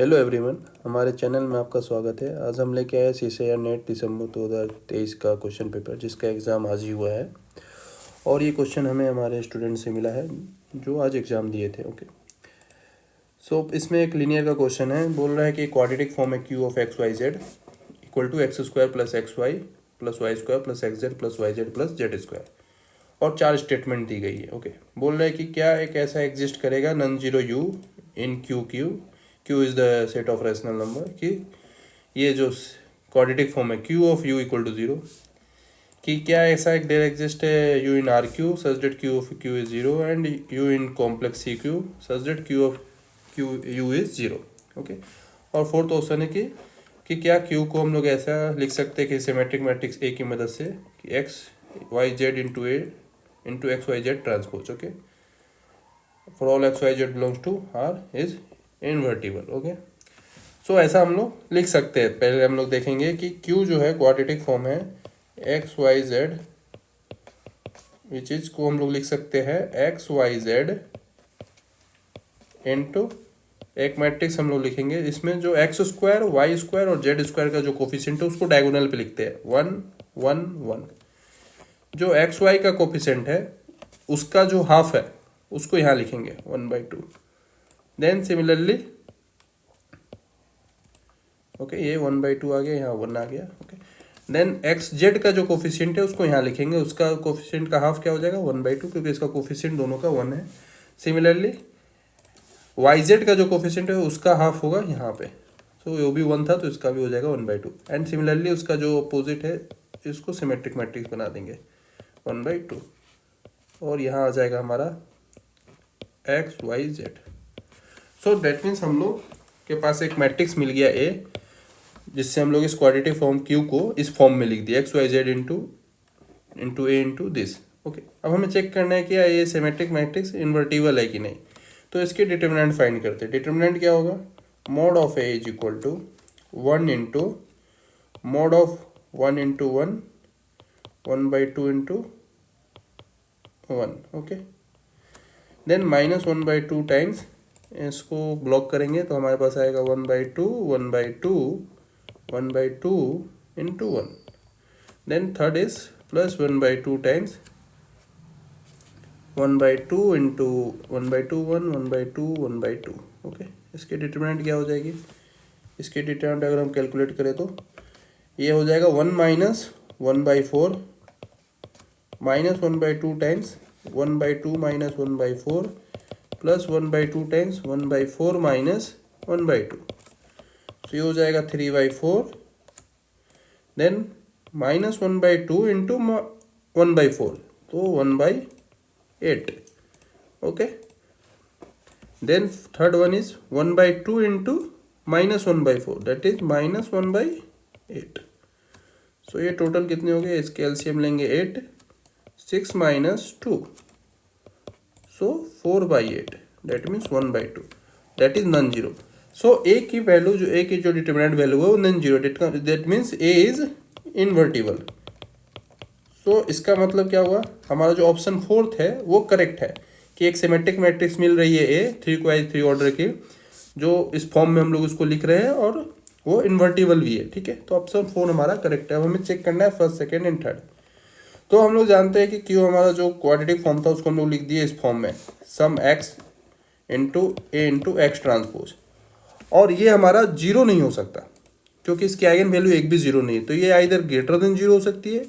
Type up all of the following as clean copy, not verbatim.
Hello everyone, हमारे channel में आपका स्वागत है। आज हम लेके आए CCIR नेट दिसंबर 2023 का क्वेश्चन पेपर, जिसका एग्ज़ाम आज ही हुआ है। और ये क्वेश्चन हमें हमारे स्टूडेंट से मिला है जो आज एग्ज़ाम दिए थे। ओके, सो इसमें एक लीनियर का क्वेश्चन है। बोल रहा है कि क्वाड्रेटिक फॉर्म है Q of x Y z equal to x square plus x y plus y square plus x z plus y z plus z square, और 4 स्टेटमेंट दी गई है। ओके, बोल रहा है कि क्या एक ऐसा एग्जिस्ट करेगा non zero u in Q is the set of rational number, कि ये जो क्वाड्रेटिक फॉर्म है Q of U equal to zero, कि क्या ऐसा एक देयर एग्जिस्ट है U in R Q such that Q of Q is zero and U in complex C Q such that Q of U is zero. Okay, और fourth option है कि क्या Q को हम लोग ऐसा लिख सकते हैं कि सिमेट्रिक मैट्रिक्स A की मदद से कि X Y Z into A into X Y Z transpose. Okay, for all X Y Z belongs to R is invertible. Okay, so ऐसा हम लोग लिख सकते हैं। पहले हम लोग देखेंगे कि Q जो है क्वाड्रेटिक फॉर्म है x Y z, which is को हम लोग लिख सकते हैं एक्स वाई जेड इंटू एक मैट्रिक्स हम लोग लिखेंगे। इसमें जो एक्स स्क्वायर वाई स्क्वायर और जेड स्क्वायर का जो कोफिशिएंट है उसको डायगोनल पे लिखते हैं 1 1 1। जो एक्स वाई का कोफिशिएंट है उसका जो हाफ है उसको यहाँ लिखेंगे 1/2। देन सिमिलरली ओके, ये 1/2 आ गया, यहाँ 1 आ गया। ओके, देन एक्स जेड का जो कोफिशिएंट है उसको यहाँ लिखेंगे। उसका कोफिशिएंट का हाफ क्या हो जाएगा 1/2, क्योंकि इसका कोफिशिएंट दोनों का 1 है। सिमिलरली वाई जेड का जो कोफिशिएंट है उसका हाफ होगा यहाँ पे, सो ये भी 1 था तो इसका भी हो जाएगा 1/2। एंड सिमिलरली उसका जो अपोजिट है इसको सिमेट्रिक मैट्रिक्स बना देंगे 1/2, और यहाँ आ जाएगा हमारा x Y z. So that means हम लोग के पास एक मैट्रिक्स मिल गया ए, जिससे हम लोग इस क्वाड्रेटिक फॉर्म क्यू को इस फॉर्म में लिख दिया x Y Z into A into this. Okay, अब हमें चेक करना है कि ये सिमेट्रिक मैट्रिक्स इन्वर्टिबल है कि नहीं। तो इसके डिटर्मिनेंट फाइंड करते हैं। डिटर्मिनेंट क्या होगा, mod of A is equal to 1 into mod of 1 into 1 1/2 into 1। Okay, then -1/2 times इसको ब्लॉक करेंगे तो हमारे पास आएगा 1/2 1/2 1/2 into 1। Then third is plus 1/2 times 1/2 into 1/2 1 1/2 1/2। Okay, इसकी डिटर्मिनेंट क्या हो जाएगी, इसकी डिटर्मिनेंट अगर हम कैलकुलेट करें तो ये हो जाएगा 1 minus 1/4 minus 1/2 times 1/2 minus 1/4 plus 1/2 times 1/4 minus 1/2, तो ये हो जाएगा 3/4। देन माइनस 1/2 इंटू 1/4 तो 1/8। Okay, then third one is 1/2 into minus 1/4 that is minus 1/8। So ये टोटल कितने हो गए, इसके एलसीएम लेंगे 8 6 minus 2, so 4/8 that means 1/2, that is non zero. So A की वैल्यू जो ए की जो डिटर्मिनेंट वैल्यू है वो non zero, that means A is invertible. So इसका मतलब क्या हुआ, हमारा जो ऑप्शन फोर्थ है वो करेक्ट है कि एक सिमेट्रिक मैट्रिक्स मिल रही है ए 3x3 ऑर्डर की, जो इस फॉर्म में हम लोग उसको लिख रहे हैं और वो इन्वर्टिबल भी है। ठीक है, तो ऑप्शन 4 हमारा करेक्ट है। अब हमें चेक करना है फर्स्ट सेकेंड एंड थर्ड। तो हम लोग जानते हैं कि क्यों हमारा जो क्वाड्रेटिक फॉर्म था उसको हम लोग लिख दिए इस फॉर्म में सम x into A into x transpose, और ये हमारा जीरो नहीं हो सकता क्योंकि इसकी आइगन वैल्यू एक भी जीरो नहीं है। तो ये आइदर ग्रेटर देन जीरो हो सकती है,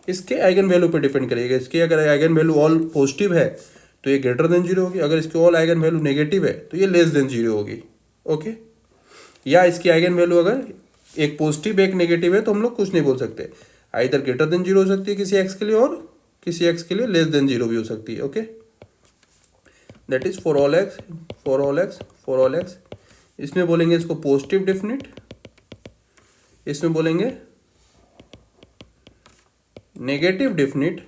इसके आइगन वैल्यू पे डिपेंड करेगा। इसकी अगर आइगन वैल्यू ऑल पॉजिटिव है तो ये ग्रेटर देन जीरो होगी, अगर इसकी ऑल आइगन वैल्यू नेगेटिव है तो ये लेस देन जीरो होगी। ओके, या इसकी आइगन वैल्यू अगर एक पॉजिटिव एक नेगेटिव है तो हम लोग कुछ नहीं बोल सकते, आइदर ग्रेटर देन जीरो हो सकती है किसी एक्स के लिए और किसी एक्स के लिए लेस देन जीरो भी हो सकती है। Okay, that is for all x for all x for all x. इसमें बोलेंगे इसको पॉजिटिव डेफिनिट, इसमें बोलेंगे नेगेटिव डेफिनिट,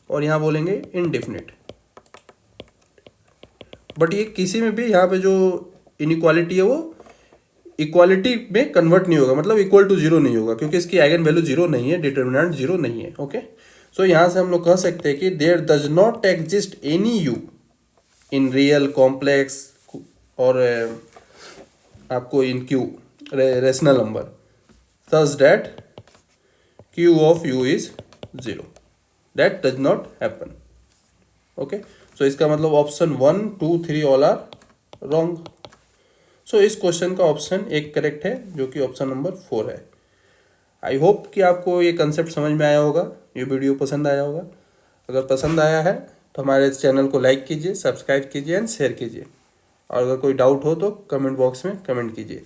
और यहां बोलेंगे इनडेफिनिट। बट ये किसी में भी यहाँ पे जो इनइक्वालिटी है वो इक्वालिटी में कन्वर्ट नहीं होगा, मतलब इक्वल टू जीरो नहीं होगा, क्योंकि इसकी आइगन वैल्यू जीरो नहीं है, डिटर्मिनेंट जीरो नहीं है। ओके, सो यहाँ से हम लोग कह सकते हैं कि there does not exist any U in real complex और आपको in Q rational number such that Q of U is 0, that does not happen. Okay, so इसका मतलब option 1, 2, 3 all are wrong. So इस क्वेश्चन का option एक correct है जो कि ऑप्शन नंबर 4 है। आई होप कि आपको ये कंसेप्ट समझ में आया होगा, ये वीडियो पसंद आया होगा। अगर पसंद आया है तो हमारे इस चैनल को लाइक कीजिए, सब्सक्राइब कीजिए एंड शेयर कीजिए। और अगर कोई डाउट हो तो कमेंट बॉक्स में कमेंट कीजिए।